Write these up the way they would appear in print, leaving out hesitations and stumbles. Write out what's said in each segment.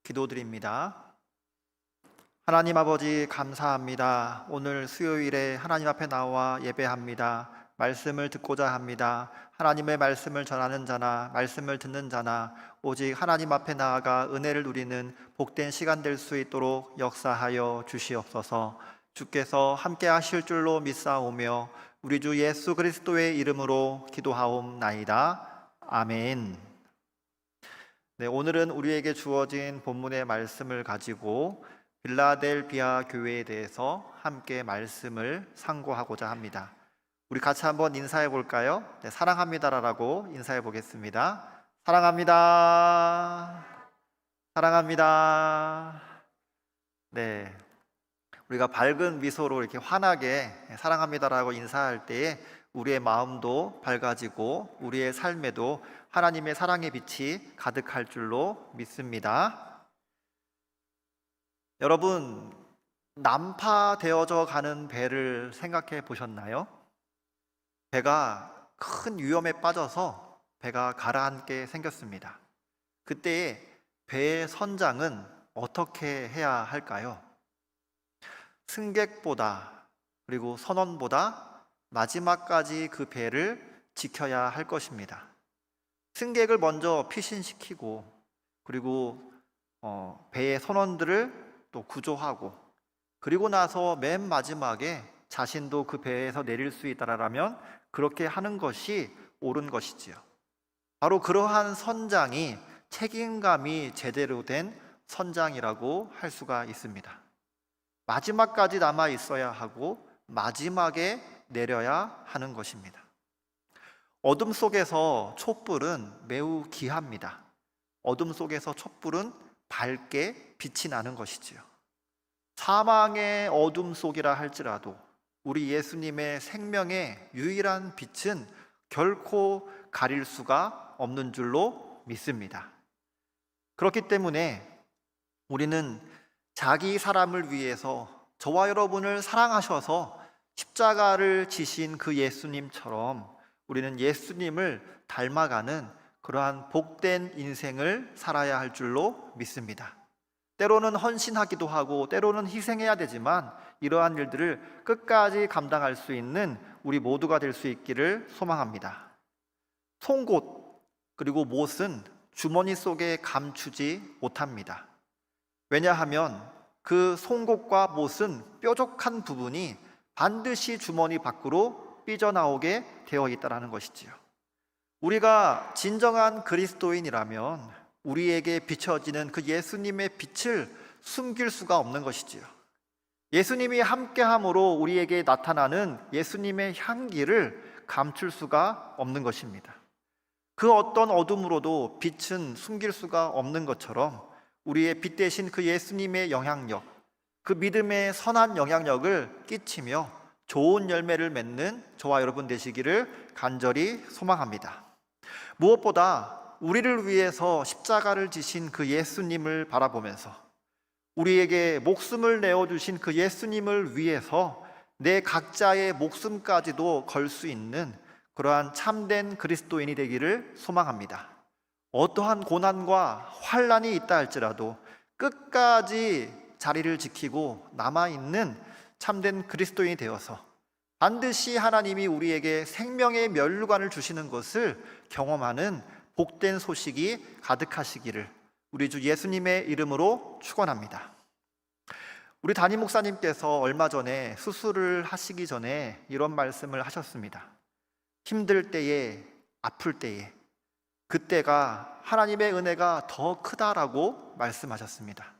기도드립니다. 하나님 아버지 감사합니다. 오늘 수요일에 하나님 앞에 나와 예배합니다. 말씀을 듣고자 합니다. 하나님의 말씀을 전하는 자나 말씀을 듣는 자나 오직 하나님 앞에 나아가 은혜를 누리는 복된 시간 될 수 있도록 역사하여 주시옵소서. 주께서 함께 하실 줄로 믿사오며 우리 주 예수 그리스도의 이름으로 기도하옵나이다. 아멘. 네, 오늘은 우리에게 주어진 본문의 말씀을 가지고 빌라델비아 교회에 대해서 함께 말씀을 상고하고자 합니다. 우리 같이 한번 인사해 볼까요? 네, 사랑합니다라고 인사해 보겠습니다. 사랑합니다. 사랑합니다. 네, 우리가 밝은 미소로 이렇게 환하게 사랑합니다라고 인사할 때에 우리의 마음도 밝아지고 우리의 삶에도 하나님의 사랑의 빛이 가득할 줄로 믿습니다. 여러분, 난파되어져 가는 배를 생각해 보셨나요? 배가 큰 위험에 빠져서 배가 가라앉게 생겼습니다. 그때 배의 선장은 어떻게 해야 할까요? 승객보다 그리고 선원보다 마지막까지 그 배를 지켜야 할 것입니다. 승객을 먼저 피신시키고 그리고 배의 선원들을 또 구조하고 그리고 나서 맨 마지막에 자신도 그 배에서 내릴 수 있다라면 그렇게 하는 것이 옳은 것이지요. 바로 그러한 선장이 책임감이 제대로 된 선장이라고 할 수가 있습니다. 마지막까지 남아 있어야 하고 마지막에 내려야 하는 것입니다. 어둠 속에서 촛불은 매우 귀합니다. 어둠 속에서 촛불은 밝게 빛이 나는 것이지요. 사망의 어둠 속이라 할지라도 우리 예수님의 생명의 유일한 빛은 결코 가릴 수가 없는 줄로 믿습니다. 그렇기 때문에 우리는 자기 사람을 위해서 저와 여러분을 사랑하셔서 십자가를 지신 그 예수님처럼 우리는 예수님을 닮아가는 그러한 복된 인생을 살아야 할 줄로 믿습니다. 때로는 헌신하기도 하고 때로는 희생해야 되지만 이러한 일들을 끝까지 감당할 수 있는 우리 모두가 될 수 있기를 소망합니다. 송곳 그리고 못은 주머니 속에 감추지 못합니다. 왜냐하면 그 송곳과 못은 뾰족한 부분이 반드시 주머니 밖으로 삐져나오게 되어 있다는 것이지요. 우리가 진정한 그리스도인이라면 우리에게 비춰지는 그 예수님의 빛을 숨길 수가 없는 것이지요. 예수님이 함께함으로 우리에게 나타나는 예수님의 향기를 감출 수가 없는 것입니다. 그 어떤 어둠으로도 빛은 숨길 수가 없는 것처럼 우리의 빛 대신 그 예수님의 영향력, 그 믿음의 선한 영향력을 끼치며 좋은 열매를 맺는 저와 여러분 되시기를 간절히 소망합니다. 무엇보다 우리를 위해서 십자가를 지신 그 예수님을 바라보면서 우리에게 목숨을 내어주신 그 예수님을 위해서 내 각자의 목숨까지도 걸 수 있는 그러한 참된 그리스도인이 되기를 소망합니다. 어떠한 고난과 환난이 있다 할지라도 끝까지 자리를 지키고 남아있는 참된 그리스도인이 되어서 반드시 하나님이 우리에게 생명의 면류관을 주시는 것을 경험하는 복된 소식이 가득하시기를 우리 주 예수님의 이름으로 축원합니다. 우리 담임 목사님께서 얼마 전에 수술을 하시기 전에 이런 말씀을 하셨습니다. 힘들 때에, 아플 때에, 그때가 하나님의 은혜가 더 크다라고 말씀하셨습니다.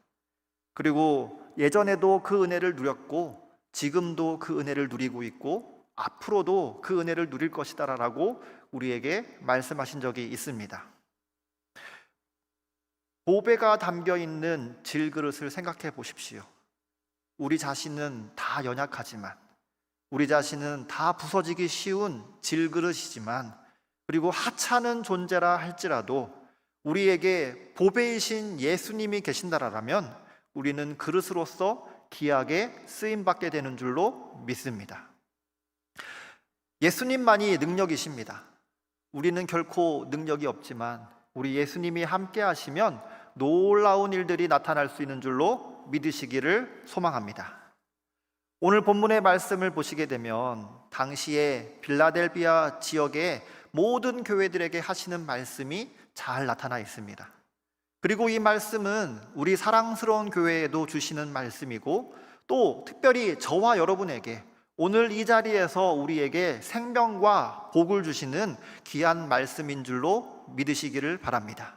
그리고 예전에도 그 은혜를 누렸고 지금도 그 은혜를 누리고 있고 앞으로도 그 은혜를 누릴 것이다라고 우리에게 말씀하신 적이 있습니다. 보배가 담겨 있는 질그릇을 생각해 보십시오. 우리 자신은 다 연약하지만 우리 자신은 다 부서지기 쉬운 질그릇이지만 그리고 하찮은 존재라 할지라도 우리에게 보배이신 예수님이 계신다라면 우리는 그릇으로서 귀하게 쓰임받게 되는 줄로 믿습니다. 예수님만이 능력이십니다. 우리는 결코 능력이 없지만 우리 예수님이 함께 하시면 놀라운 일들이 나타날 수 있는 줄로 믿으시기를 소망합니다. 오늘 본문의 말씀을 보시게 되면 당시에 빌라델비아 지역의 모든 교회들에게 하시는 말씀이 잘 나타나 있습니다. 그리고 이 말씀은 우리 사랑스러운 교회에도 주시는 말씀이고, 또 특별히 저와 여러분에게 오늘 이 자리에서 우리에게 생명과 복을 주시는 귀한 말씀인 줄로 믿으시기를 바랍니다.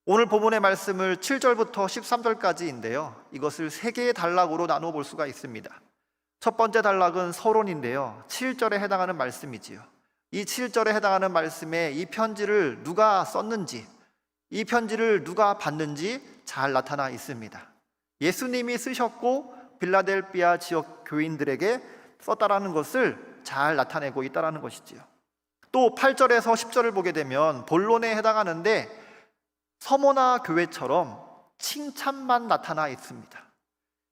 오늘 본문의 말씀을 7절부터 13절까지인데요, 이것을 세 개의 단락으로 나누어 볼 수가 있습니다. 첫 번째 단락은 서론인데요, 7절에 해당하는 말씀이지요. 이 7절에 해당하는 말씀에 이 편지를 누가 썼는지, 이 편지를 누가 받는지 잘 나타나 있습니다. 예수님이 쓰셨고 빌라델비아 지역 교인들에게 썼다라는 것을 잘 나타내고 있다라는 것이지요. 또 8절에서 10절을 보게 되면 본론에 해당하는데 서머나 교회처럼 칭찬만 나타나 있습니다.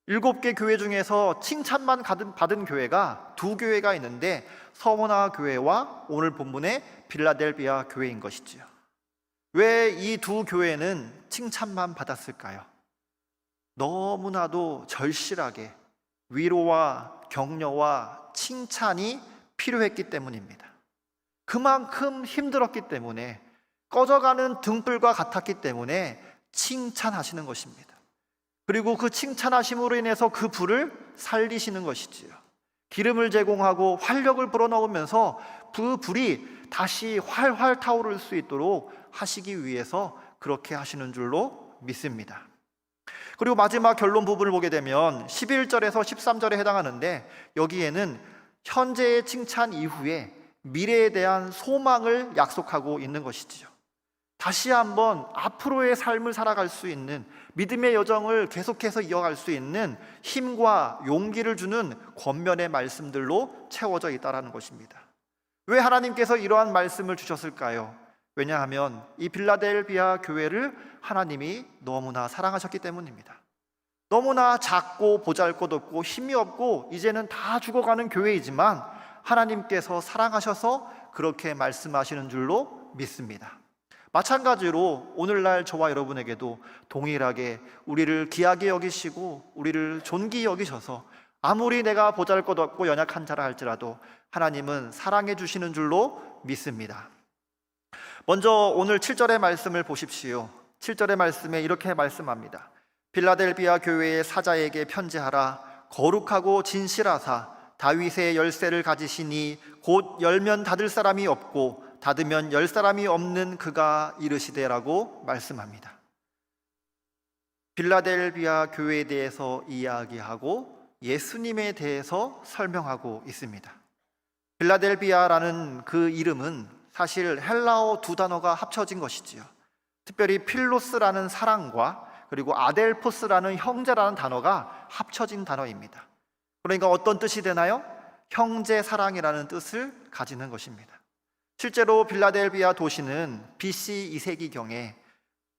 7개 교회 중에서 칭찬만 받은 교회가 2교회가 있는데 서머나 교회와 오늘 본문의 빌라델비아 교회인 것이지요. 왜 이 2교회는 칭찬만 받았을까요? 너무나도 절실하게 위로와 격려와 칭찬이 필요했기 때문입니다. 그만큼 힘들었기 때문에, 꺼져가는 등불과 같았기 때문에 칭찬하시는 것입니다. 그리고 그 칭찬하심으로 인해서 그 불을 살리시는 것이지요. 기름을 제공하고 활력을 불어넣으면서 그 불이 다시 활활 타오를 수 있도록 하시기 위해서 그렇게 하시는 줄로 믿습니다. 그리고 마지막 결론 부분을 보게 되면 11절에서 13절에 해당하는데, 여기에는 현재의 칭찬 이후에 미래에 대한 소망을 약속하고 있는 것이지요. 다시 한번 앞으로의 삶을 살아갈 수 있는, 믿음의 여정을 계속해서 이어갈 수 있는 힘과 용기를 주는 권면의 말씀들로 채워져 있다는 것입니다. 왜 하나님께서 이러한 말씀을 주셨을까요? 왜냐하면 이 빌라델비아 교회를 하나님이 너무나 사랑하셨기 때문입니다. 너무나 작고 보잘것없고 힘이 없고 이제는 다 죽어가는 교회이지만 하나님께서 사랑하셔서 그렇게 말씀하시는 줄로 믿습니다. 마찬가지로 오늘날 저와 여러분에게도 동일하게 우리를 귀하게 여기시고 우리를 존귀히 여기셔서 아무리 내가 보잘것없고 연약한 자라 할지라도 하나님은 사랑해 주시는 줄로 믿습니다. 먼저 오늘 7절의 말씀을 보십시오. 7절의 말씀에 이렇게 말씀합니다. 빌라델비아 교회의 사자에게 편지하라. 거룩하고 진실하사 다윗의 열쇠를 가지시니 곧 열면 닫을 사람이 없고 닫으면 열 사람이 없는 그가 이르시되라고 말씀합니다. 빌라델비아 교회에 대해서 이야기하고 예수님에 대해서 설명하고 있습니다. 빌라델비아라는 그 이름은 사실 헬라어 2단어가 합쳐진 것이지요. 특별히 필로스라는 사랑과 그리고 아델포스라는 형제라는 단어가 합쳐진 단어입니다. 그러니까 어떤 뜻이 되나요? 형제 사랑이라는 뜻을 가지는 것입니다. 실제로 빌라델비아 도시는 BC 2세기경에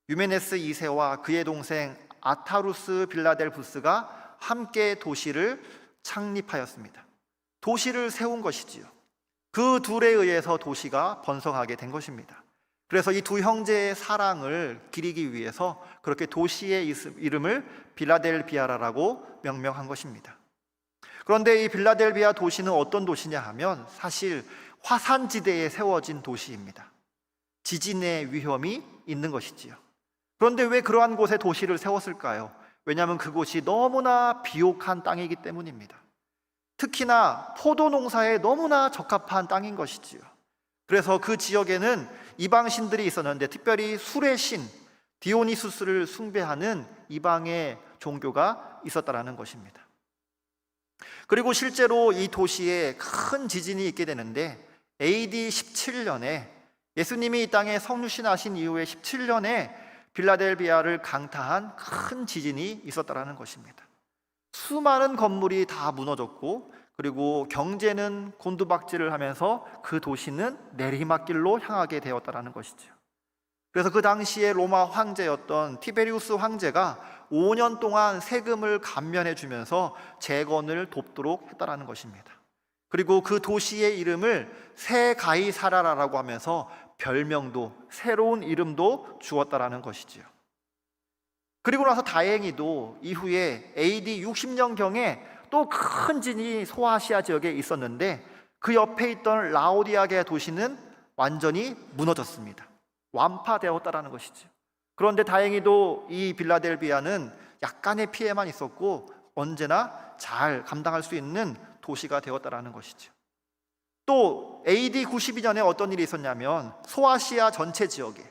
유메네스 2세와 그의 동생 아타루스 빌라델푸스가 함께 도시를 창립하였습니다. 도시를 세운 것이지요. 그 둘에 의해서 도시가 번성하게 된 것입니다. 그래서 이 두 형제의 사랑을 기리기 위해서 그렇게 도시의 이름을 빌라델비아라고 명명한 것입니다. 그런데 이 빌라델비아 도시는 어떤 도시냐 하면 사실 화산지대에 세워진 도시입니다. 지진의 위험이 있는 것이지요. 그런데 왜 그러한 곳에 도시를 세웠을까요? 왜냐하면 그곳이 너무나 비옥한 땅이기 때문입니다. 특히나 포도 농사에 너무나 적합한 땅인 것이지요. 그래서 그 지역에는 이방신들이 있었는데 특별히 술의 신 디오니수스를 숭배하는 이방의 종교가 있었다라는 것입니다. 그리고 실제로 이 도시에 큰 지진이 있게 되는데 AD 17년에 예수님이 이 땅에 성육신하신 이후에 17년에 빌라델비아를 강타한 큰 지진이 있었다라는 것입니다. 수많은 건물이 다 무너졌고 그리고 경제는 곤두박질을 하면서 그 도시는 내리막길로 향하게 되었다라는 것이죠. 그래서 그 당시에 로마 황제였던 티베리우스 황제가 5년 동안 세금을 감면해 주면서 재건을 돕도록 했다라는 것입니다. 그리고 그 도시의 이름을 새 가이사라라고 하면서 별명도 새로운 이름도 주었다라는 것이지요. 그리고 나서 다행히도 이후에 AD 60년경에 또 큰 진이 소아시아 지역에 있었는데 그 옆에 있던 라오디아게 도시는 완전히 무너졌습니다. 완파되었다라는 것이죠. 그런데 다행히도 이 빌라델비아는 약간의 피해만 있었고 언제나 잘 감당할 수 있는 도시가 되었다라는 것이죠. 또 AD 92년에 어떤 일이 있었냐면 소아시아 전체 지역에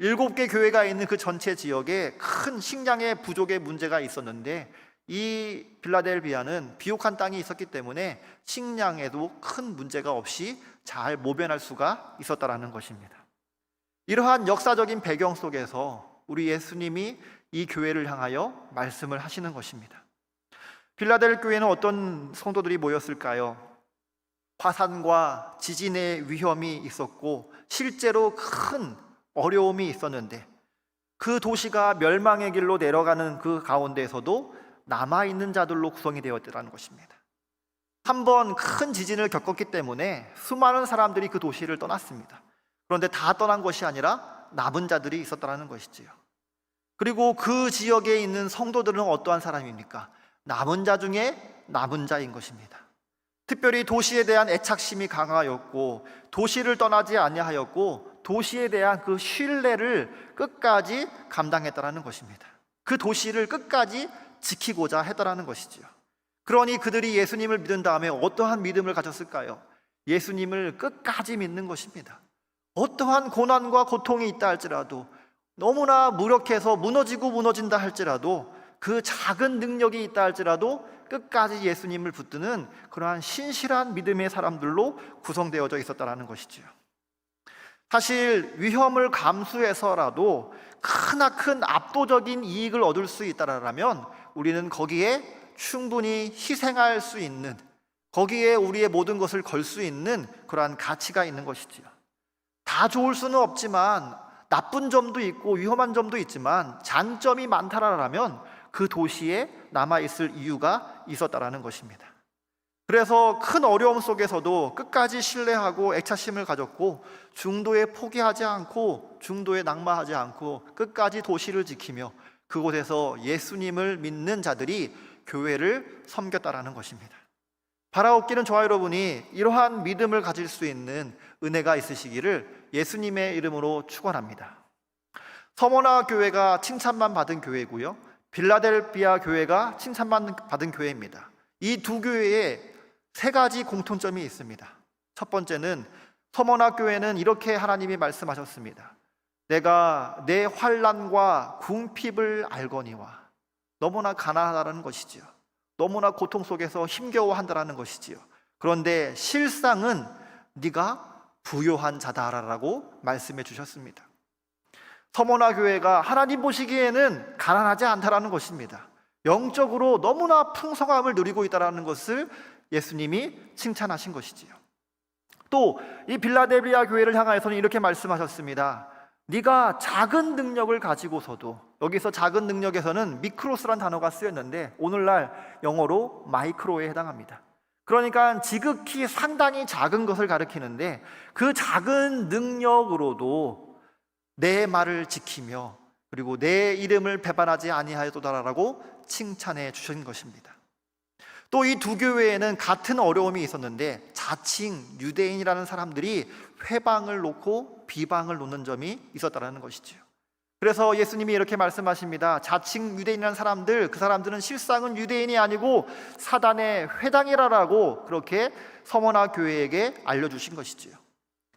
7개 교회가 있는 그 전체 지역에 큰 식량의 부족의 문제가 있었는데 이 빌라델비아는 비옥한 땅이 있었기 때문에 식량에도 큰 문제가 없이 잘 모변할 수가 있었다라는 것입니다. 이러한 역사적인 배경 속에서 우리 예수님이 이 교회를 향하여 말씀을 하시는 것입니다. 빌라델 교회는 어떤 성도들이 모였을까요? 화산과 지진의 위험이 있었고 실제로 큰 어려움이 있었는데 그 도시가 멸망의 길로 내려가는 그 가운데에서도 남아있는 자들로 구성이 되었다는 것입니다. 한번 큰 지진을 겪었기 때문에 수많은 사람들이 그 도시를 떠났습니다. 그런데 다 떠난 것이 아니라 남은 자들이 있었다는 것이지요. 그리고 그 지역에 있는 성도들은 어떠한 사람입니까? 남은 자 중에 남은 자인 것입니다. 특별히 도시에 대한 애착심이 강하였고 도시를 떠나지 아니하였고 도시에 대한 그 신뢰를 끝까지 감당했다는 것입니다. 그 도시를 끝까지 지키고자 했다는 것이지요. 그러니 그들이 예수님을 믿은 다음에 어떠한 믿음을 가졌을까요? 예수님을 끝까지 믿는 것입니다. 어떠한 고난과 고통이 있다 할지라도 너무나 무력해서 무너지고 무너진다 할지라도 그 작은 능력이 있다 할지라도 끝까지 예수님을 붙드는 그러한 신실한 믿음의 사람들로 구성되어져 있었다는 것이지요. 사실 위험을 감수해서라도 크나큰 압도적인 이익을 얻을 수 있다라면 우리는 거기에 충분히 희생할 수 있는, 거기에 우리의 모든 것을 걸 수 있는 그러한 가치가 있는 것이지요. 다 좋을 수는 없지만 나쁜 점도 있고 위험한 점도 있지만 장점이 많다라면 그 도시에 남아있을 이유가 있었다라는 것입니다. 그래서 큰 어려움 속에서도 끝까지 신뢰하고 애착심을 가졌고 중도에 포기하지 않고 중도에 낙마하지 않고 끝까지 도시를 지키며 그곳에서 예수님을 믿는 자들이 교회를 섬겼다라는 것입니다. 바라옵기는 저와 여러분이 이러한 믿음을 가질 수 있는 은혜가 있으시기를 예수님의 이름으로 축원합니다. 서머나 교회가 칭찬만 받은 교회고요, 빌라델비아 교회가 칭찬만 받은 교회입니다. 이 두 교회에 세 가지 공통점이 있습니다. 첫 번째는 서머나 교회는 이렇게 하나님이 말씀하셨습니다. 내가 내 환난과 궁핍을 알거니와. 너무나 가난하다는 것이지요. 너무나 고통 속에서 힘겨워한다는 것이지요. 그런데 실상은 네가 부요한 자다라고 말씀해 주셨습니다. 서머나 교회가 하나님 보시기에는 가난하지 않다라는 것입니다. 영적으로 너무나 풍성함을 누리고 있다는 것을 예수님이 칭찬하신 것이지요. 또 이 빌라델비아 교회를 향하여서는 이렇게 말씀하셨습니다. 네가 작은 능력을 가지고서도, 여기서 작은 능력에서는 미크로스란 단어가 쓰였는데 오늘날 영어로 마이크로에 해당합니다. 그러니까 지극히 상당히 작은 것을 가리키는데 그 작은 능력으로도 내 말을 지키며 그리고 내 이름을 배반하지 아니하였도다라고 칭찬해 주신 것입니다. 또 이 두 교회에는 같은 어려움이 있었는데 자칭 유대인이라는 사람들이 회방을 놓고 비방을 놓는 점이 있었다는 것이죠. 그래서 예수님이 이렇게 말씀하십니다. 자칭 유대인이라는 사람들, 그 사람들은 실상은 유대인이 아니고 사단의 회당이라고 그렇게 서머나 교회에게 알려주신 것이지요.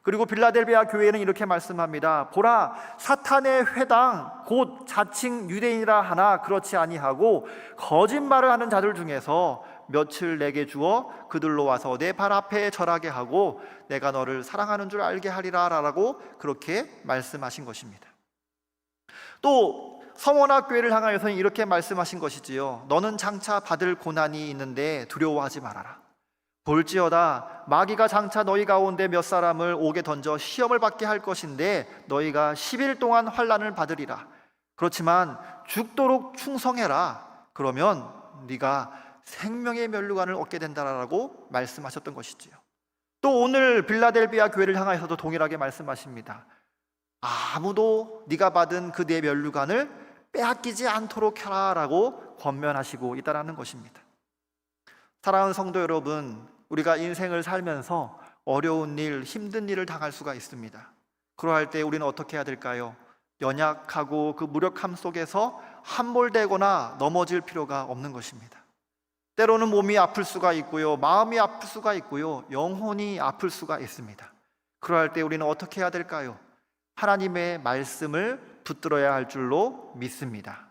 그리고 빌라델비아 교회는 이렇게 말씀합니다. 보라, 사탄의 회당 곧 자칭 유대인이라 하나 그렇지 아니하고 거짓말을 하는 자들 중에서 며칠 내게 주어 그들로 와서 내 발 앞에 절하게 하고 내가 너를 사랑하는 줄 알게 하리라 라고 그렇게 말씀하신 것입니다. 또 서머나 교회를 향하여서는 이렇게 말씀하신 것이지요. 너는 장차 받을 고난이 있는데 두려워하지 말아라. 볼지어다 마귀가 장차 너희 가운데 몇 사람을 옥에 던져 시험을 받게 할 것인데 너희가 10일 동안 환난을 받으리라. 그렇지만 죽도록 충성해라. 그러면 네가 생명의 면류관을 얻게 된다라고 말씀하셨던 것이지요. 또 오늘 빌라델비아 교회를 향하여서도 동일하게 말씀하십니다. 아무도 네가 받은 그 내 면류관을 빼앗기지 않도록 해라라고 권면하시고 있다는 것입니다. 사랑하는 성도 여러분, 우리가 인생을 살면서 어려운 일, 힘든 일을 당할 수가 있습니다. 그러할 때 우리는 어떻게 해야 될까요? 연약하고 그 무력함 속에서 함몰되거나 넘어질 필요가 없는 것입니다. 때로는 몸이 아플 수가 있고요, 마음이 아플 수가 있고요, 영혼이 아플 수가 있습니다. 그러할 때 우리는 어떻게 해야 될까요? 하나님의 말씀을 붙들어야 할 줄로 믿습니다.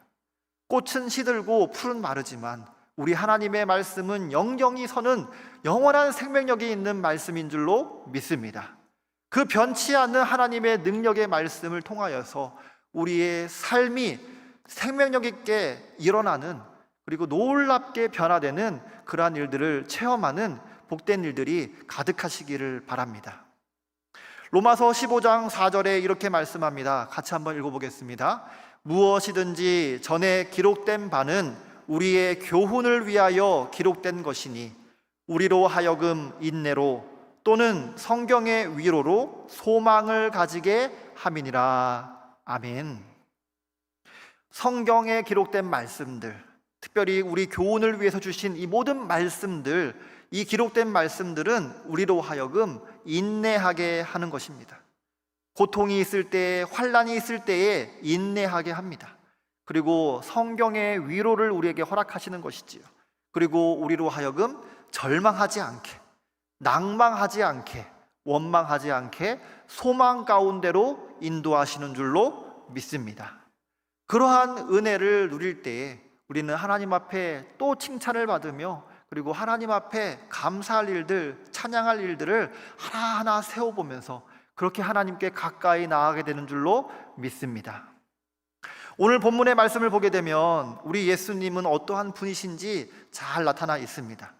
꽃은 시들고 풀은 마르지만 우리 하나님의 말씀은 영영이 서는 영원한 생명력이 있는 말씀인 줄로 믿습니다. 그 변치 않는 하나님의 능력의 말씀을 통하여서 우리의 삶이 생명력 있게 일어나는, 그리고 놀랍게 변화되는 그러한 일들을 체험하는 복된 일들이 가득하시기를 바랍니다. 로마서 15장 4절에 이렇게 말씀합니다. 같이 한번 읽어보겠습니다. 무엇이든지 전에 기록된 바는 우리의 교훈을 위하여 기록된 것이니 우리로 하여금 인내로 또는 성경의 위로로 소망을 가지게 함이니라. 아멘. 성경에 기록된 말씀들, 특별히 우리 교훈을 위해서 주신 이 모든 말씀들, 이 기록된 말씀들은 우리로 하여금 인내하게 하는 것입니다. 고통이 있을 때, 환난이 있을 때에 인내하게 합니다. 그리고 성경의 위로를 우리에게 허락하시는 것이지요. 그리고 우리로 하여금 절망하지 않게, 낭망하지 않게, 원망하지 않게 소망 가운데로 인도하시는 줄로 믿습니다. 그러한 은혜를 누릴 때에 우리는 하나님 앞에 또 칭찬을 받으며, 그리고 하나님 앞에 감사할 일들, 찬양할 일들을 하나하나 세워보면서 그렇게 하나님께 가까이 나아가게 되는 줄로 믿습니다. 오늘 본문의 말씀을 보게 되면 우리 예수님은 어떠한 분이신지 잘 나타나 있습니다.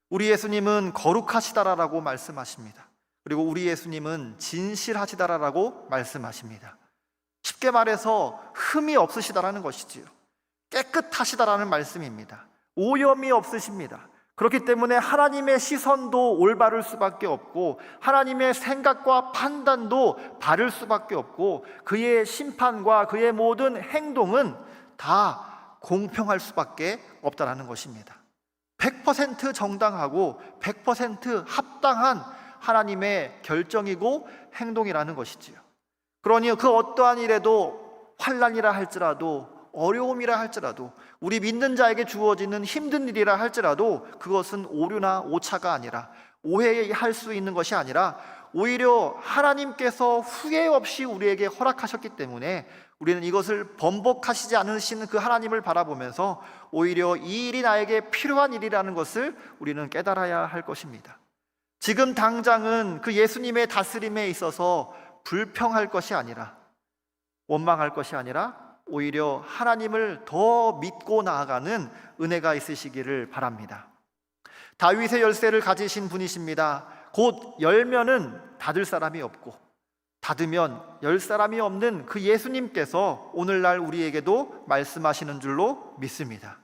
우리 예수님은 거룩하시다라고 말씀하십니다. 그리고 우리 예수님은 진실하시다라고 말씀하십니다. 쉽게 말해서 흠이 없으시다라는 것이지요. 깨끗하시다라는 말씀입니다. 오염이 없으십니다. 그렇기 때문에 하나님의 시선도 올바를 수밖에 없고 하나님의 생각과 판단도 바를 수밖에 없고 그의 심판과 그의 모든 행동은 다 공평할 수밖에 없다는 것입니다. 100% 정당하고 100% 합당한 하나님의 결정이고 행동이라는 것이지요. 그러니 그 어떠한 일에도 환난이라 할지라도 어려움이라 할지라도 우리 믿는 자에게 주어지는 힘든 일이라 할지라도 그것은 오류나 오차가 아니라 오해할 수 있는 것이 아니라 오히려 하나님께서 후회 없이 우리에게 허락하셨기 때문에 우리는 이것을 번복하시지 않으시는 그 하나님을 바라보면서 오히려 이 일이 나에게 필요한 일이라는 것을 우리는 깨달아야 할 것입니다. 지금 당장은 그 예수님의 다스림에 있어서 불평할 것이 아니라, 원망할 것이 아니라 오히려 하나님을 더 믿고 나아가는 은혜가 있으시기를 바랍니다. 다윗의 열쇠를 가지신 분이십니다. 곧 열면은 닫을 사람이 없고 닫으면 열 사람이 없는 그 예수님께서 오늘날 우리에게도 말씀하시는 줄로 믿습니다.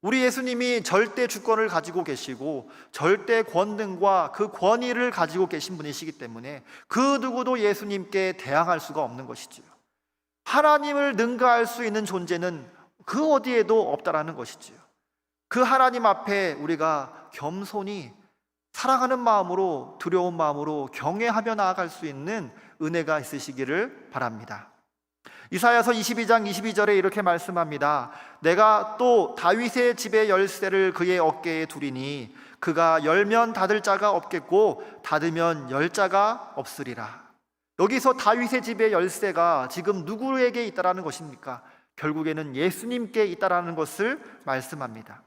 우리 예수님이 절대 주권을 가지고 계시고 절대 권능과 그 권위를 가지고 계신 분이시기 때문에 그 누구도 예수님께 대항할 수가 없는 것이지요. 하나님을 능가할 수 있는 존재는 그 어디에도 없다라는 것이지요. 그 하나님 앞에 우리가 겸손히 사랑하는 마음으로, 두려운 마음으로 경외하며 나아갈 수 있는 은혜가 있으시기를 바랍니다. 이사야서 22장 22절에 이렇게 말씀합니다. 내가 또 다윗의 집의 열쇠를 그의 어깨에 두리니 그가 열면 닫을 자가 없겠고 닫으면 열 자가 없으리라. 여기서 다윗의 집의 열쇠가 지금 누구에게 있다라는 것입니까? 결국에는 예수님께 있다라는 것을 말씀합니다.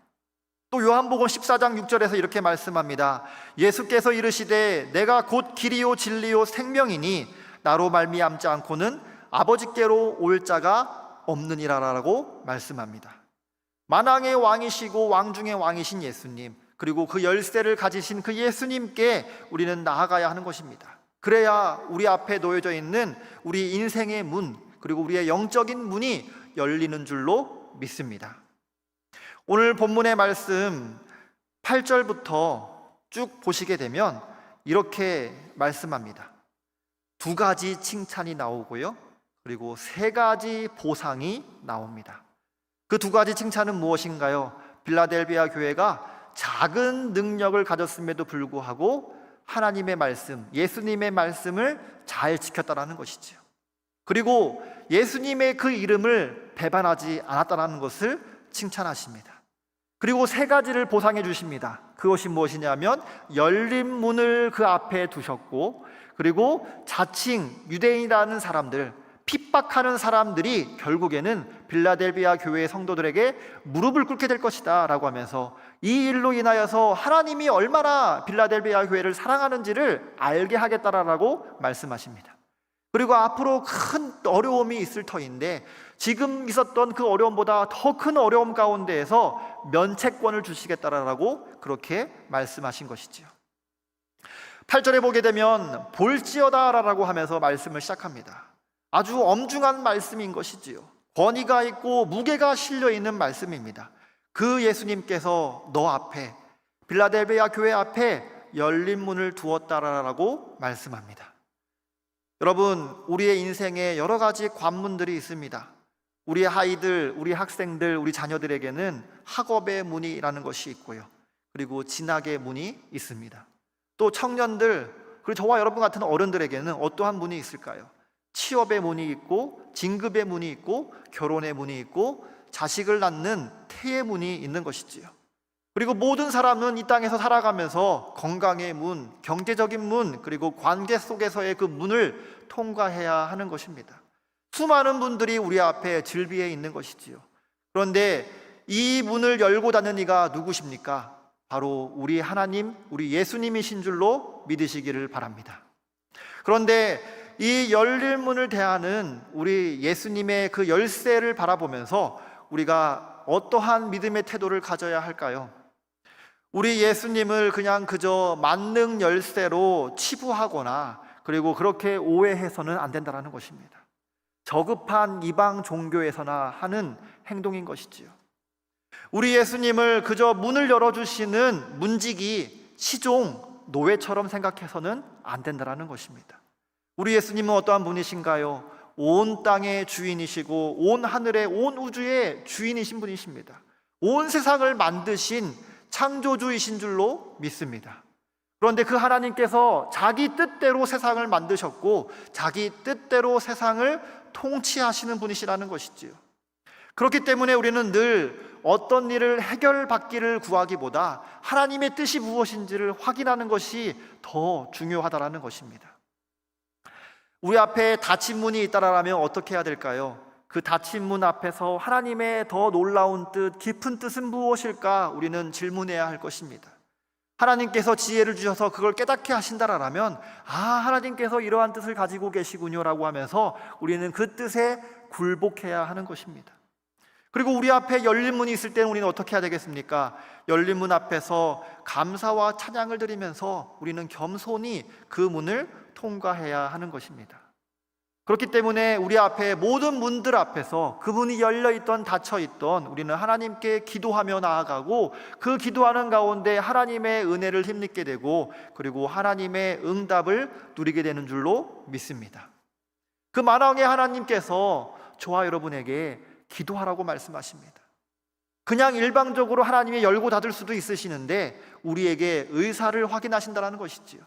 또 요한복음 14장 6절에서 이렇게 말씀합니다. 예수께서 이르시되 내가 곧 길이요 진리요 생명이니 나로 말미암지 않고는 아버지께로 올 자가 없느니라라고 말씀합니다. 만왕의 왕이시고 왕 중의 왕이신 예수님, 그리고 그 열쇠를 가지신 그 예수님께 우리는 나아가야 하는 것입니다. 그래야 우리 앞에 놓여져 있는 우리 인생의 문, 그리고 우리의 영적인 문이 열리는 줄로 믿습니다. 오늘 본문의 말씀 8절부터 쭉 보시게 되면 이렇게 말씀합니다. 2가지 칭찬이 나오고요, 그리고 3가지 보상이 나옵니다. 그 두 가지 칭찬은 무엇인가요? 빌라델비아 교회가 작은 능력을 가졌음에도 불구하고 하나님의 말씀, 예수님의 말씀을 잘 지켰다라는 것이지요. 그리고 예수님의 그 이름을 배반하지 않았다는 것을 칭찬하십니다. 그리고 세 가지를 보상해 주십니다. 그것이 무엇이냐면 열린 문을 그 앞에 두셨고, 그리고 자칭 유대인이라는 사람들, 핍박하는 사람들이 결국에는 빌라델비아 교회의 성도들에게 무릎을 꿇게 될 것이다 라고 하면서 이 일로 인하여서 하나님이 얼마나 빌라델비아 교회를 사랑하는지를 알게 하겠다라고 말씀하십니다. 그리고 앞으로 큰 어려움이 있을 터인데 지금 있었던 그 어려움보다 더 큰 어려움 가운데에서 면책권을 주시겠다라고 그렇게 말씀하신 것이지요. 8절에 보게 되면 볼지어다라고 하면서 말씀을 시작합니다. 아주 엄중한 말씀인 것이지요. 권위가 있고 무게가 실려 있는 말씀입니다. 그 예수님께서 너 앞에, 빌라델비아 교회 앞에 열린 문을 두었다라고 말씀합니다. 여러분, 우리의 인생에 여러 가지 관문들이 있습니다. 우리 아이들, 우리 학생들, 우리 자녀들에게는 학업의 문이라는 것이 있고요. 그리고 진학의 문이 있습니다. 또 청년들, 그리고 저와 여러분 같은 어른들에게는 어떠한 문이 있을까요? 취업의 문이 있고, 진급의 문이 있고, 결혼의 문이 있고, 자식을 낳는 태의 문이 있는 것이지요. 그리고 모든 사람은 이 땅에서 살아가면서 건강의 문, 경제적인 문, 그리고 관계 속에서의 그 문을 통과해야 하는 것입니다. 수많은 분들이 우리 앞에 즐비해 있는 것이지요. 그런데 이 문을 열고 닫는 이가 누구십니까? 바로 우리 하나님, 우리 예수님이신 줄로 믿으시기를 바랍니다. 그런데 이 열린 문을 대하는 우리 예수님의 그 열쇠를 바라보면서 우리가 어떠한 믿음의 태도를 가져야 할까요? 우리 예수님을 그냥 그저 만능 열쇠로 치부하거나 그리고 그렇게 오해해서는 안 된다는 것입니다. 저급한 이방 종교에서나 하는 행동인 것이지요. 우리 예수님을 그저 문을 열어주시는 문지기, 시종, 노예처럼 생각해서는 안 된다는 것입니다. 우리 예수님은 어떠한 분이신가요? 온 땅의 주인이시고 온 하늘의, 온 우주의 주인이신 분이십니다. 온 세상을 만드신 창조주이신 줄로 믿습니다. 그런데 그 하나님께서 자기 뜻대로 세상을 만드셨고 자기 뜻대로 세상을 통치하시는 분이시라는 것이지요. 그렇기 때문에 우리는 늘 어떤 일을 해결받기를 구하기보다 하나님의 뜻이 무엇인지를 확인하는 것이 더 중요하다는 것입니다. 우리 앞에 닫힌 문이 있다라면 어떻게 해야 될까요? 그 닫힌 문 앞에서 하나님의 더 놀라운 뜻, 깊은 뜻은 무엇일까? 우리는 질문해야 할 것입니다. 하나님께서 지혜를 주셔서 그걸 깨닫게 하신다라면 하나님께서 이러한 뜻을 가지고 계시군요 라고 하면서 우리는 그 뜻에 굴복해야 하는 것입니다. 그리고 우리 앞에 열린 문이 있을 때는 우리는 어떻게 해야 되겠습니까? 열린 문 앞에서 감사와 찬양을 드리면서 우리는 겸손히 그 문을 통과해야 하는 것입니다. 그렇기 때문에 우리 앞에 모든 문들 앞에서 그 문이 열려있던 닫혀있던 우리는 하나님께 기도하며 나아가고 그 기도하는 가운데 하나님의 은혜를 힘입게 되고 그리고 하나님의 응답을 누리게 되는 줄로 믿습니다. 그 만왕의 하나님께서 저와 여러분에게 기도하라고 말씀하십니다. 그냥 일방적으로 하나님이 열고 닫을 수도 있으시는데 우리에게 의사를 확인하신다는 것이지요.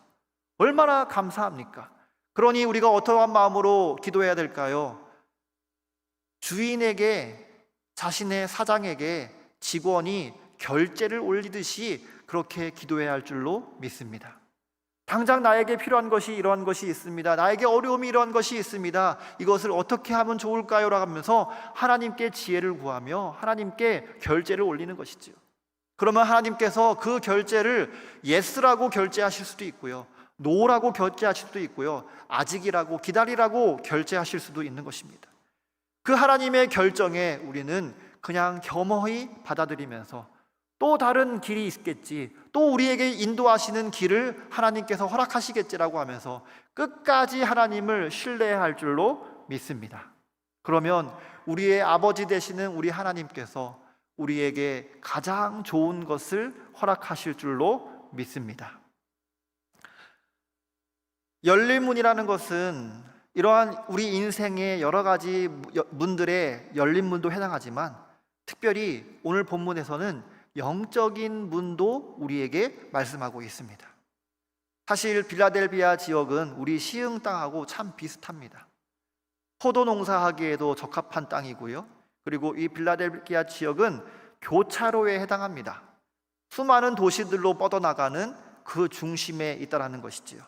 얼마나 감사합니까? 그러니 우리가 어떠한 마음으로 기도해야 될까요? 주인에게, 자신의 사장에게 직원이 결제를 올리듯이 그렇게 기도해야 할 줄로 믿습니다. 당장 나에게 필요한 것이 이러한 것이 있습니다. 나에게 어려움이 이러한 것이 있습니다. 이것을 어떻게 하면 좋을까요? 라고 하면서 하나님께 지혜를 구하며 하나님께 결제를 올리는 것이지요. 그러면 하나님께서 그 결제를 예스라고 결제하실 수도 있고요, 노라고 결제하실 수도 있고요, 아직이라고, 기다리라고 결제하실 수도 있는 것입니다. 그 하나님의 결정에 우리는 그냥 겸허히 받아들이면서 또 다른 길이 있겠지, 또 우리에게 인도하시는 길을 하나님께서 허락하시겠지라고 하면서 끝까지 하나님을 신뢰할 줄로 믿습니다. 그러면 우리의 아버지 되시는 우리 하나님께서 우리에게 가장 좋은 것을 허락하실 줄로 믿습니다. 열린 문이라는 것은 이러한 우리 인생의 여러 가지 문들의 열린 문도 해당하지만 특별히 오늘 본문에서는 영적인 문도 우리에게 말씀하고 있습니다. 사실 빌라델비아 지역은 우리 시흥 땅하고 참 비슷합니다. 포도 농사하기에도 적합한 땅이고요. 그리고 이 빌라델비아 지역은 교차로에 해당합니다. 수많은 도시들로 뻗어나가는 그 중심에 있다라는 것이지요.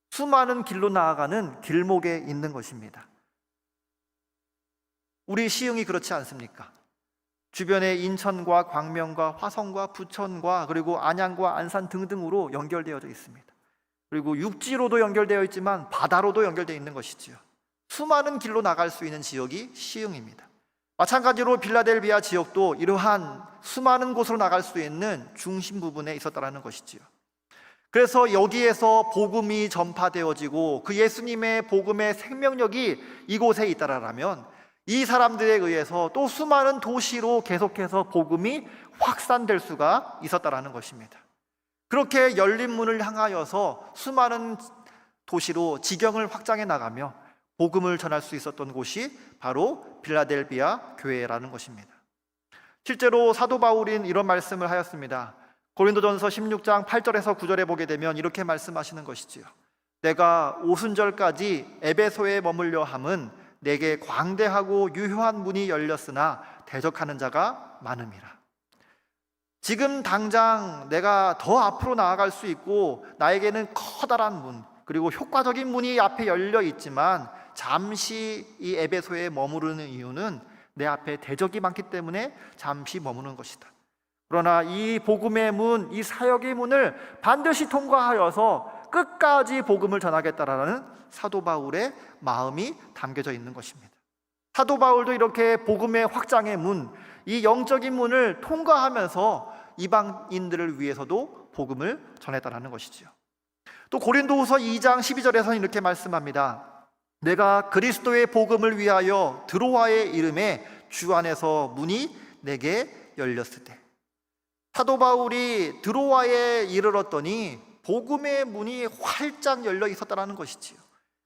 수많은 길로 나아가는 길목에 있는 것입니다. 우리 시흥이 그렇지 않습니까? 주변에 인천과 광명과 화성과 부천과 그리고 안양과 안산 등등으로 연결되어져 있습니다. 그리고 육지로도 연결되어 있지만 바다로도 연결되어 있는 것이지요. 수많은 길로 나갈 수 있는 지역이 시흥입니다. 마찬가지로 빌라델비아 지역도 이러한 수많은 곳으로 나갈 수 있는 중심 부분에 있었다는 것이지요. 그래서 여기에서 복음이 전파되어지고 그 예수님의 복음의 생명력이 이곳에 있다라면 이 사람들에 의해서 또 수많은 도시로 계속해서 복음이 확산될 수가 있었다라는 것입니다. 그렇게 열린 문을 향하여서 수많은 도시로 지경을 확장해 나가며 복음을 전할 수 있었던 곳이 바로 빌라델비아 교회라는 것입니다. 실제로 사도 바울은 이런 말씀을 하였습니다. 고린도전서 16장 8절에서 9절에 보게 되면 이렇게 말씀하시는 것이지요. 내가 오순절까지 에베소에 머물려 함은 내게 광대하고 유효한 문이 열렸으나 대적하는 자가 많음이라. 지금 당장 내가 더 앞으로 나아갈 수 있고 나에게는 커다란 문, 그리고 효과적인 문이 앞에 열려 있지만 잠시 이 에베소에 머무르는 이유는 내 앞에 대적이 많기 때문에 잠시 머무는 것이다. 그러나 이 복음의 문, 이 사역의 문을 반드시 통과하여서 끝까지 복음을 전하겠다라는 사도 바울의 마음이 담겨져 있는 것입니다. 사도 바울도 이렇게 복음의 확장의 문, 이 영적인 문을 통과하면서 이방인들을 위해서도 복음을 전했다라는 것이지요. 또 고린도후서 2장 12절에서는 이렇게 말씀합니다. 내가 그리스도의 복음을 위하여 드로아의 이름에 주 안에서 문이 내게 열렸을 때, 사도 바울이 드로아에 이르렀더니 복음의 문이 활짝 열려 있었다는 것이지요.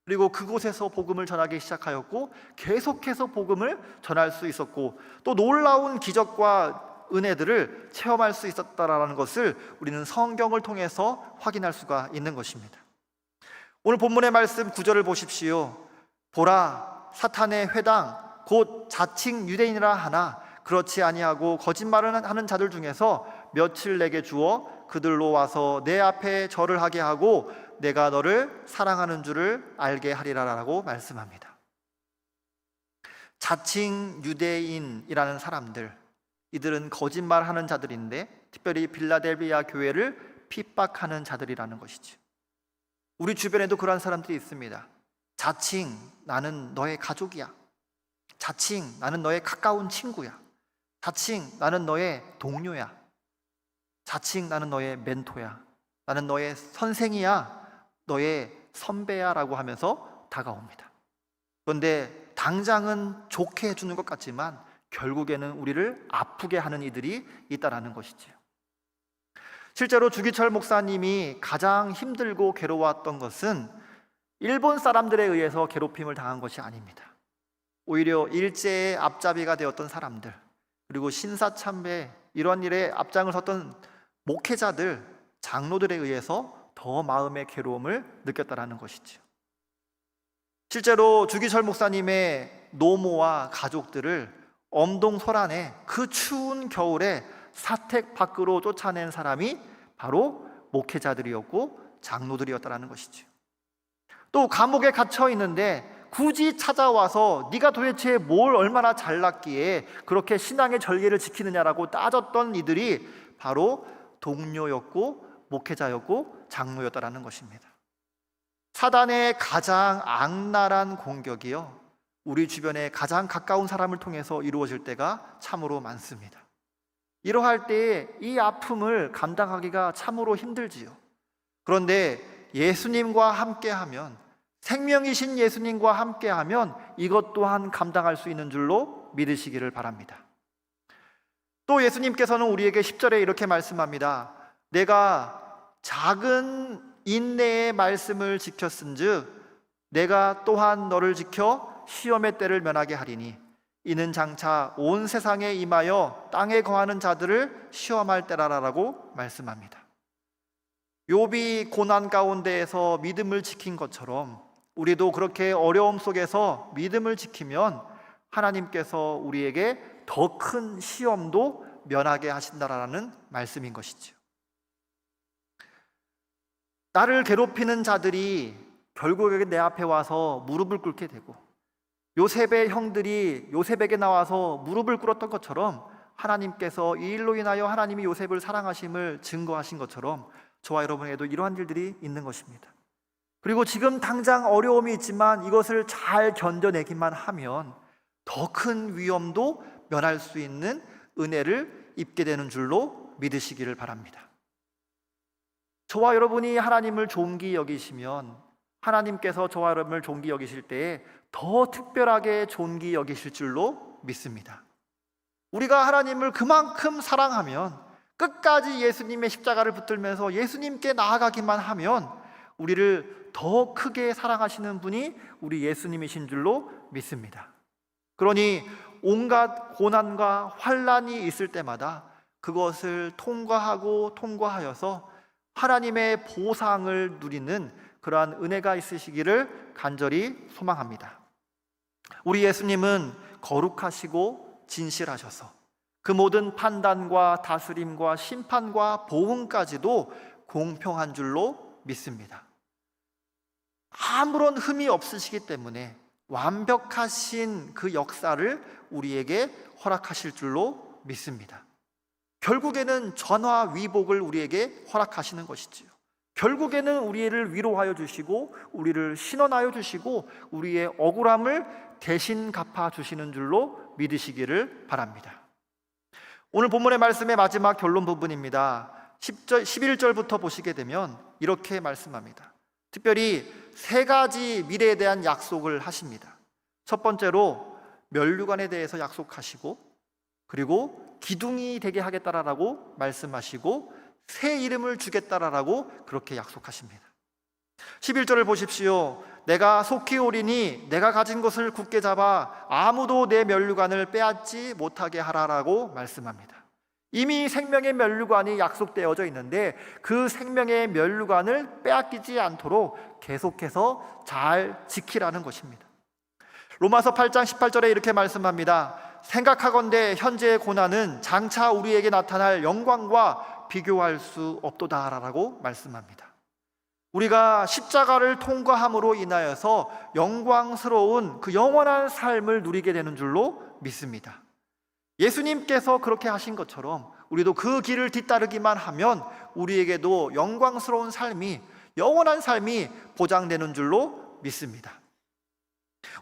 그리고 그곳에서 복음을 전하기 시작하였고 계속해서 복음을 전할 수 있었고 또 놀라운 기적과 은혜들을 체험할 수 있었다라는 것을 우리는 성경을 통해서 확인할 수가 있는 것입니다. 오늘 본문의 말씀 9절을 보십시오. 보라, 사탄의 회당 곧 자칭 유대인이라 하나 그렇지 아니하고 거짓말을 하는 자들 중에서 며칠 내게 주어 그들로 와서 내 앞에 절을 하게 하고 내가 너를 사랑하는 줄을 알게 하리라라고 말씀합니다. 자칭 유대인이라는 사람들, 이들은 거짓말하는 자들인데 특별히 빌라델비아 교회를 핍박하는 자들이라는 것이죠. 우리 주변에도 그러한 사람들이 있습니다. 자칭 나는 너의 가족이야. 자칭 나는 너의 가까운 친구야. 자칭 나는 너의 동료야. 자칭 나는 너의 멘토야. 나는 너의 선생이야. 너의 선배야 라고 하면서 다가옵니다. 그런데 당장은 좋게 해주는 것 같지만 결국에는 우리를 아프게 하는 이들이 있다는 것이지요. 실제로 주기철 목사님이 가장 힘들고 괴로웠던 것은 일본 사람들에 의해서 괴롭힘을 당한 것이 아닙니다. 오히려 일제의 앞잡이가 되었던 사람들, 그리고 신사참배 이런 일에 앞장을 섰던 목회자들, 장로들에 의해서 더 마음의 괴로움을 느꼈다는 것이죠. 실제로 주기철 목사님의 노모와 가족들을 엄동설안에 그 추운 겨울에 사택 밖으로 쫓아낸 사람이 바로 목회자들이었고 장로들이었다는 것이죠. 또 감옥에 갇혀 있는데 굳이 찾아와서 네가 도대체 뭘 얼마나 잘났기에 그렇게 신앙의 절개를 지키느냐라고 따졌던 이들이 바로 동료였고 목회자였고 장로였다는 것입니다. 사단의 가장 악랄한 공격이요, 우리 주변에 가장 가까운 사람을 통해서 이루어질 때가 참으로 많습니다. 이러할 때에 이 아픔을 감당하기가 참으로 힘들지요. 그런데 예수님과 함께하면, 생명이신 예수님과 함께하면 이것 또한 감당할 수 있는 줄로 믿으시기를 바랍니다. 또 예수님께서는 우리에게 10절에 이렇게 말씀합니다. 내가 작은 인내의 말씀을 지켰은즉 내가 또한 너를 지켜 시험의 때를 면하게 하리니 이는 장차 온 세상에 임하여 땅에 거하는 자들을 시험할 때라라고 말씀합니다. 욥이 고난 가운데에서 믿음을 지킨 것처럼 우리도 그렇게 어려움 속에서 믿음을 지키면 하나님께서 우리에게 더 큰 시험도 면하게 하신다라는 말씀인 것이죠. 나를 괴롭히는 자들이 결국에 내 앞에 와서 무릎을 꿇게 되고, 요셉의 형들이 요셉에게 나와서 무릎을 꿇었던 것처럼 하나님께서 이 일로 인하여 하나님이 요셉을 사랑하심을 증거하신 것처럼 저와 여러분에게도 이러한 일들이 있는 것입니다. 그리고 지금 당장 어려움이 있지만 이것을 잘 견뎌내기만 하면 더 큰 위험도 면할 수 있는 은혜를 입게 되는 줄로 믿으시기를 바랍니다. 저와 여러분이 하나님을 존귀 여기시면 하나님께서 저와 여러분을 존귀 여기실 때에 더 특별하게 존귀 여기실 줄로 믿습니다. 우리가 하나님을 그만큼 사랑하면, 끝까지 예수님의 십자가를 붙들면서 예수님께 나아가기만 하면 우리를 더 크게 사랑하시는 분이 우리 예수님이신 줄로 믿습니다. 그러니 온갖 고난과 환난이 있을 때마다 그것을 통과하여서 하나님의 보상을 누리는 그러한 은혜가 있으시기를 간절히 소망합니다. 우리 예수님은 거룩하시고 진실하셔서 그 모든 판단과 다스림과 심판과 보응까지도 공평한 줄로 믿습니다. 아무런 흠이 없으시기 때문에 완벽하신 그 역사를 우리에게 허락하실 줄로 믿습니다. 결국에는 전화위복을 우리에게 허락하시는 것이지요. 결국에는 우리를 위로하여 주시고 우리를 신원하여 주시고 우리의 억울함을 대신 갚아주시는 줄로 믿으시기를 바랍니다. 오늘 본문의 말씀의 마지막 결론 부분입니다. 11절부터 보시게 되면 이렇게 말씀합니다. 특별히 세 가지 미래에 대한 약속을 하십니다. 첫 번째로 면류관에 대해서 약속하시고, 그리고 기둥이 되게 하겠다라고 말씀하시고, 새 이름을 주겠다라고 그렇게 약속하십니다. 11절을 보십시오. 내가 속히 오리니 내가 가진 것을 굳게 잡아 아무도 내 면류관을 빼앗지 못하게 하라라고 말씀합니다. 이미 생명의 면류관이 약속되어져 있는데 그 생명의 면류관을 빼앗기지 않도록 계속해서 잘 지키라는 것입니다. 로마서 8장 18절에 이렇게 말씀합니다. 생각하건대 현재의 고난은 장차 우리에게 나타날 영광과 비교할 수 없도다라고 말씀합니다. 우리가 십자가를 통과함으로 인하여서 영광스러운 그 영원한 삶을 누리게 되는 줄로 믿습니다. 예수님께서 그렇게 하신 것처럼 우리도 그 길을 뒤따르기만 하면 우리에게도 영광스러운 삶이, 영원한 삶이 보장되는 줄로 믿습니다.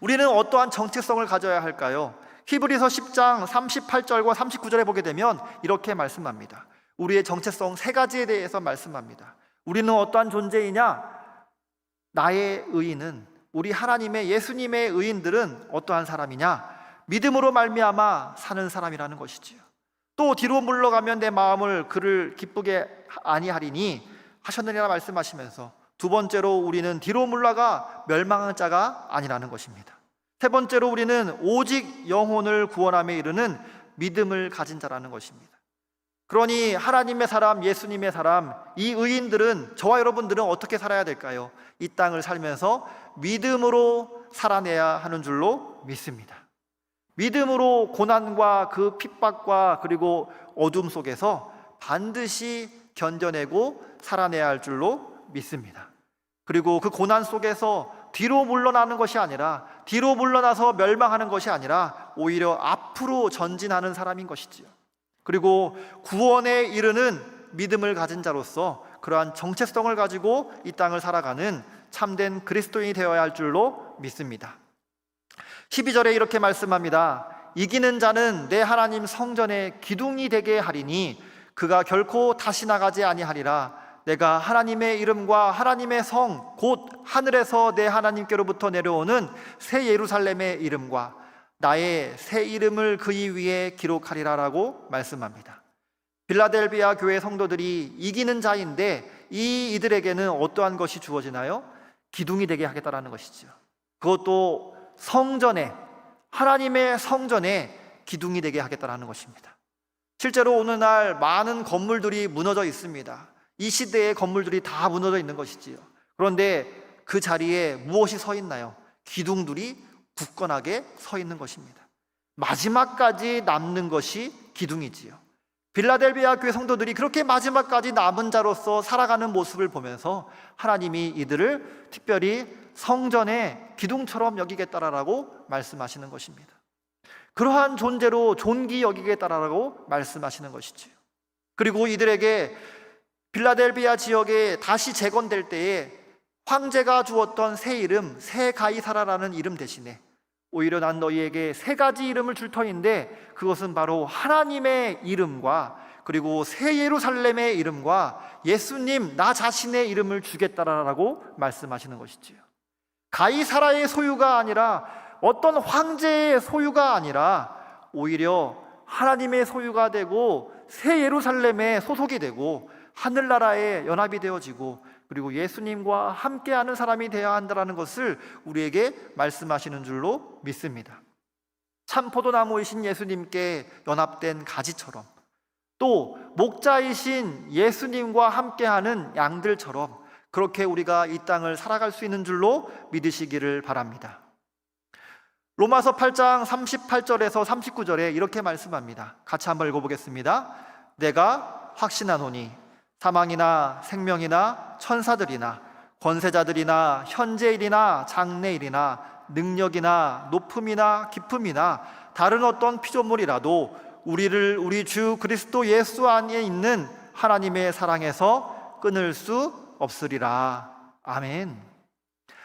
우리는 어떠한 정체성을 가져야 할까요? 히브리서 10장 38절과 39절에 보게 되면 이렇게 말씀합니다. 우리의 정체성 세 가지에 대해서 말씀합니다. 우리는 어떠한 존재이냐? 나의 의인은, 우리 하나님의 예수님의 의인들은 어떠한 사람이냐? 믿음으로 말미암아 사는 사람이라는 것이지요. 또 뒤로 물러가면 내 마음을 그를 기쁘게 아니하리니 하셨느니라 말씀하시면서 두 번째로 우리는 뒤로 물러가 멸망한 자가 아니라는 것입니다. 세 번째로 우리는 오직 영혼을 구원함에 이르는 믿음을 가진 자라는 것입니다. 그러니 하나님의 사람, 예수님의 사람, 이 의인들은, 저와 여러분들은 어떻게 살아야 될까요? 이 땅을 살면서 믿음으로 살아내야 하는 줄로 믿습니다. 믿음으로 고난과 그 핍박과 그리고 어둠 속에서 반드시 견뎌내고 살아내야 할 줄로 믿습니다. 그리고 그 고난 속에서 뒤로 물러나는 것이 아니라, 뒤로 물러나서 멸망하는 것이 아니라 오히려 앞으로 전진하는 사람인 것이지요. 그리고 구원에 이르는 믿음을 가진 자로서 그러한 정체성을 가지고 이 땅을 살아가는 참된 그리스도인이 되어야 할 줄로 믿습니다. 12절에 이렇게 말씀합니다. 이기는 자는 내 하나님 성전의 기둥이 되게 하리니 그가 결코 다시 나가지 아니하리라. 내가 하나님의 이름과 하나님의 성 곧 하늘에서 내 하나님께로부터 내려오는 새 예루살렘의 이름과 나의 새 이름을 그이 위에 기록하리라라고 말씀합니다. 빌라델비아 교회 성도들이 이기는 자인데 이들에게는 어떠한 것이 주어지나요? 기둥이 되게 하겠다라는 것이죠. 그것도 성전에, 하나님의 성전에 기둥이 되게 하겠다라는 것입니다. 실제로 오늘날 많은 건물들이 무너져 있습니다. 이 시대의 건물들이 다 무너져 있는 것이지요. 그런데 그 자리에 무엇이 서 있나요? 기둥들이 굳건하게 서 있는 것입니다. 마지막까지 남는 것이 기둥이지요. 빌라델비아 교회 성도들이 그렇게 마지막까지 남은 자로서 살아가는 모습을 보면서 하나님이 이들을 특별히 성전의 기둥처럼 여기겠다라고 말씀하시는 것입니다. 그러한 존재로 존귀 여기겠다라고 말씀하시는 것이지요. 그리고 이들에게 빌라델비아 지역에 다시 재건될 때에 황제가 주었던 새 이름, 새 가이사라라는 이름 대신에 오히려 난 너희에게 세 가지 이름을 줄 터인데 그것은 바로 하나님의 이름과 그리고 새 예루살렘의 이름과 예수님 나 자신의 이름을 주겠다라고 말씀하시는 것이지요. 가이사라의 소유가 아니라 어떤 황제의 소유가 아니라 오히려 하나님의 소유가 되고 새 예루살렘에 소속이 되고 하늘나라에 연합이 되어지고 그리고 예수님과 함께하는 사람이 되어야 한다는 것을 우리에게 말씀하시는 줄로 믿습니다. 참 포도나무이신 예수님께 연합된 가지처럼 또 목자이신 예수님과 함께하는 양들처럼 그렇게 우리가 이 땅을 살아갈 수 있는 줄로 믿으시기를 바랍니다. 로마서 8장 38절에서 39절에 이렇게 말씀합니다. 같이 한번 읽어보겠습니다. 내가 확신하노니 사망이나 생명이나 천사들이나 권세자들이나 현재일이나 장래일이나 능력이나 높음이나 깊음이나 다른 어떤 피조물이라도 우리를 우리 주 그리스도 예수 안에 있는 하나님의 사랑에서 끊을 수 없으리라. 아멘.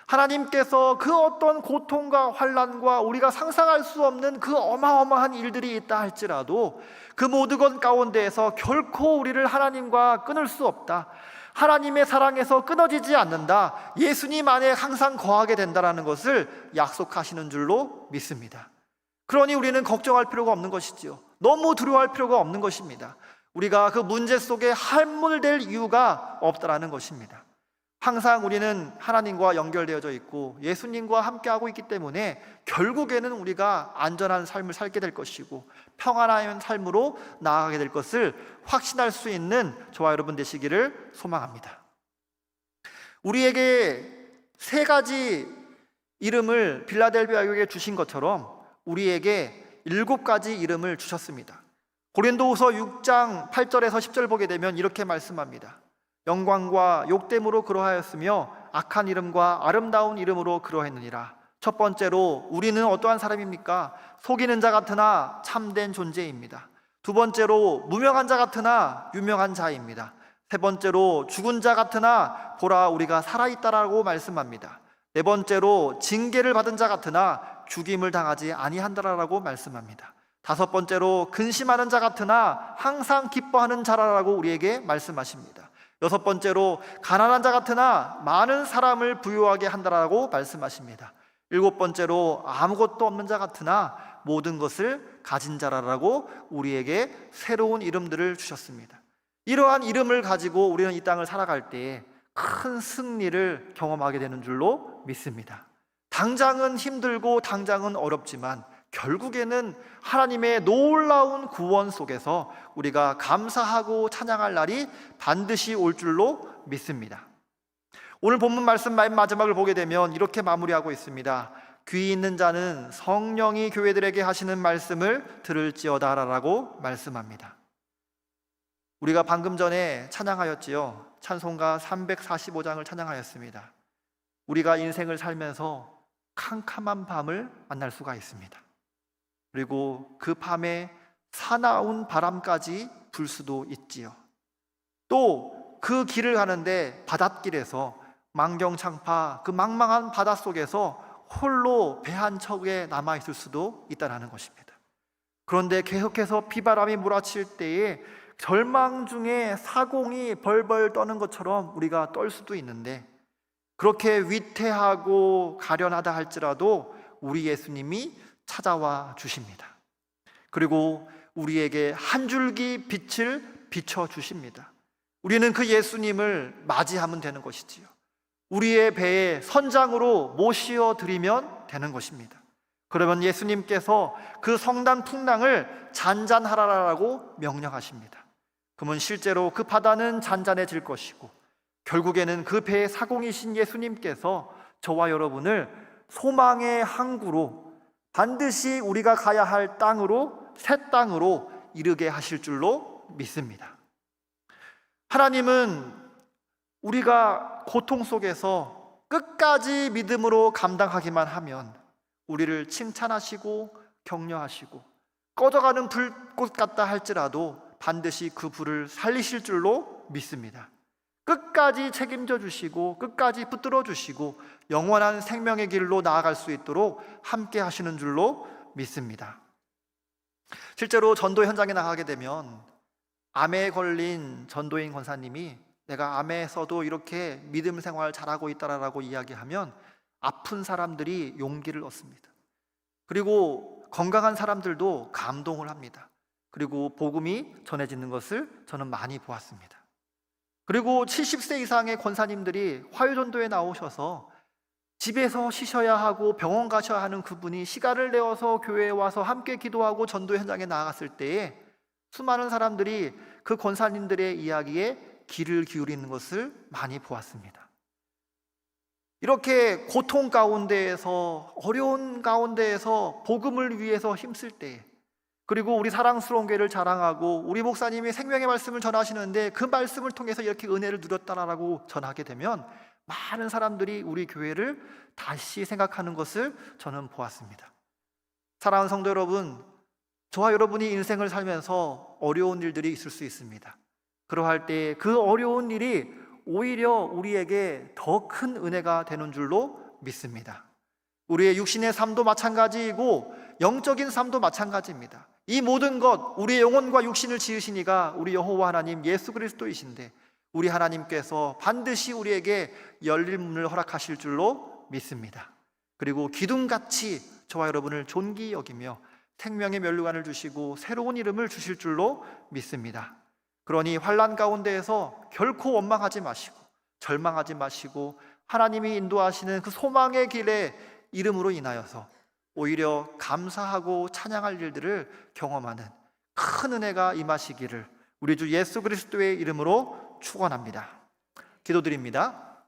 하나님께서 그 어떤 고통과 환난과 우리가 상상할 수 없는 그 어마어마한 일들이 있다 할지라도 그 모든 것 가운데에서 결코 우리를 하나님과 끊을 수 없다. 하나님의 사랑에서 끊어지지 않는다. 예수님 안에 항상 거하게 된다는 것을 약속하시는 줄로 믿습니다. 그러니 우리는 걱정할 필요가 없는 것이지요. 너무 두려워할 필요가 없는 것입니다. 우리가 그 문제 속에 함몰될 이유가 없다라는 것입니다. 항상 우리는 하나님과 연결되어져 있고 예수님과 함께하고 있기 때문에 결국에는 우리가 안전한 삶을 살게 될 것이고 평안한 삶으로 나아가게 될 것을 확신할 수 있는 저와 여러분 되시기를 소망합니다. 우리에게 세 가지 이름을 빌라델비아 교회에 주신 것처럼 우리에게 7가지 이름을 주셨습니다. 고린도후서 6장 8절에서 10절 보게 되면 이렇게 말씀합니다. 영광과 욕됨으로 그러하였으며 악한 이름과 아름다운 이름으로 그러했느니라. 첫 번째로 우리는 어떠한 사람입니까? 속이는 자 같으나 참된 존재입니다. 두 번째로 무명한 자 같으나 유명한 자입니다. 세 번째로 죽은 자 같으나 보라 우리가 살아있다라고 말씀합니다. 네 번째로 징계를 받은 자 같으나 죽임을 당하지 아니한다라고 말씀합니다. 다섯 번째로 근심하는 자 같으나 항상 기뻐하는 자라라고 우리에게 말씀하십니다. 여섯 번째로 가난한 자 같으나 많은 사람을 부유하게 한다라고 말씀하십니다. 일곱 번째로 아무것도 없는 자 같으나 모든 것을 가진 자라라고 우리에게 새로운 이름들을 주셨습니다. 이러한 이름을 가지고 우리는 이 땅을 살아갈 때에 큰 승리를 경험하게 되는 줄로 믿습니다. 당장은 힘들고 당장은 어렵지만 결국에는 하나님의 놀라운 구원 속에서 우리가 감사하고 찬양할 날이 반드시 올 줄로 믿습니다. 오늘 본문 말씀 맨 마지막을 보게 되면 이렇게 마무리하고 있습니다. 귀 있는 자는 성령이 교회들에게 하시는 말씀을 들을지어다라고 말씀합니다. 우리가 방금 전에 찬양하였지요. 찬송가 345장을 찬양하였습니다. 우리가 인생을 살면서 캄캄한 밤을 만날 수가 있습니다. 그리고 그 밤에 사나운 바람까지 불 수도 있지요. 또 그 길을 가는데 바닷길에서 만경창파 그 망망한 바닷속에서 홀로 배 한 척에 남아있을 수도 있다는 것입니다. 그런데 계속해서 비바람이 몰아칠 때에 절망 중에 사공이 벌벌 떠는 것처럼 우리가 떨 수도 있는데 그렇게 위태하고 가련하다 할지라도 우리 예수님이 찾아와 주십니다. 그리고 우리에게 한 줄기 빛을 비춰 주십니다. 우리는 그 예수님을 맞이하면 되는 것이지요. 우리의 배에 선장으로 모시어 드리면 되는 것입니다. 그러면 예수님께서 그 성난 풍랑을 잔잔하라라고 명령하십니다. 그러면 실제로 그 바다는 잔잔해질 것이고, 결국에는 그 배의 사공이신 예수님께서 저와 여러분을 소망의 항구로, 반드시 우리가 가야 할 땅으로, 새 땅으로 이르게 하실 줄로 믿습니다. 하나님은 우리가 고통 속에서 끝까지 믿음으로 감당하기만 하면 우리를 칭찬하시고 격려하시고, 꺼져가는 불꽃 같다 할지라도 반드시 그 불을 살리실 줄로 믿습니다. 끝까지 책임져 주시고, 끝까지 붙들어 주시고, 영원한 생명의 길로 나아갈 수 있도록 함께 하시는 줄로 믿습니다. 실제로 전도 현장에 나가게 되면 암에 걸린 전도인 권사님이 내가 암에서도 이렇게 믿음 생활 잘하고 있다라고 이야기하면 아픈 사람들이 용기를 얻습니다. 그리고 건강한 사람들도 감동을 합니다. 그리고 복음이 전해지는 것을 저는 많이 보았습니다. 그리고 70세 이상의 권사님들이 화요전도에 나오셔서 집에서 쉬셔야 하고 병원 가셔야 하는 그분이 시간을 내어서 교회에 와서 함께 기도하고 전도 현장에 나아갔을 때에 수많은 사람들이 그 권사님들의 이야기에 귀를 기울이는 것을 많이 보았습니다. 이렇게 고통 가운데에서, 어려운 가운데에서 복음을 위해서 힘쓸 때, 그리고 우리 사랑스러운 교회를 자랑하고 우리 목사님이 생명의 말씀을 전하시는데 그 말씀을 통해서 이렇게 은혜를 누렸다라고 전하게 되면 많은 사람들이 우리 교회를 다시 생각하는 것을 저는 보았습니다. 사랑하는 성도 여러분, 저와 여러분이 인생을 살면서 어려운 일들이 있을 수 있습니다. 그러할 때 그 어려운 일이 오히려 우리에게 더 큰 은혜가 되는 줄로 믿습니다. 우리의 육신의 삶도 마찬가지이고 영적인 삶도 마찬가지입니다. 이 모든 것, 우리의 영혼과 육신을 지으신 이가 우리 여호와 하나님 예수 그리스도이신데, 우리 하나님께서 반드시 우리에게 열릴 문을 허락하실 줄로 믿습니다. 그리고 기둥같이 저와 여러분을 존귀히 여기며 생명의 면류관을 주시고 새로운 이름을 주실 줄로 믿습니다. 그러니 환난 가운데에서 결코 원망하지 마시고 절망하지 마시고 하나님이 인도하시는 그 소망의 길의 이름으로 인하여서 오히려 감사하고 찬양할 일들을 경험하는 큰 은혜가 임하시기를 우리 주 예수 그리스도의 이름으로 축원합니다. 기도드립니다.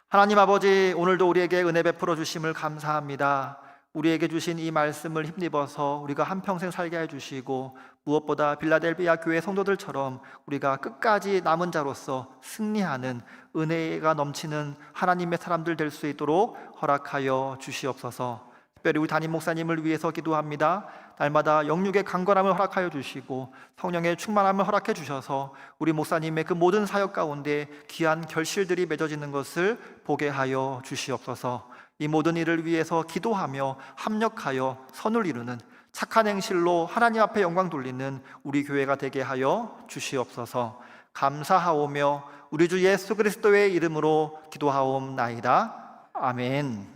하나님 아버지, 오늘도 우리에게 은혜 베풀어 주심을 감사합니다. 우리에게 주신 이 말씀을 힘입어서 우리가 한평생 살게 해주시고, 무엇보다 빌라델비아 교회 성도들처럼 우리가 끝까지 남은 자로서 승리하는 은혜가 넘치는 하나님의 사람들 될 수 있도록 허락하여 주시옵소서. 특별히 우리 담임 목사님을 위해서 기도합니다. 날마다 영육의 강건함을 허락하여 주시고 성령의 충만함을 허락해 주셔서 우리 목사님의 그 모든 사역 가운데 귀한 결실들이 맺어지는 것을 보게 하여 주시옵소서. 이 모든 일을 위해서 기도하며 합력하여 선을 이루는 착한 행실로 하나님 앞에 영광 돌리는 우리 교회가 되게 하여 주시옵소서. 감사하오며 우리 주 예수 그리스도의 이름으로 기도하옵나이다. 아멘.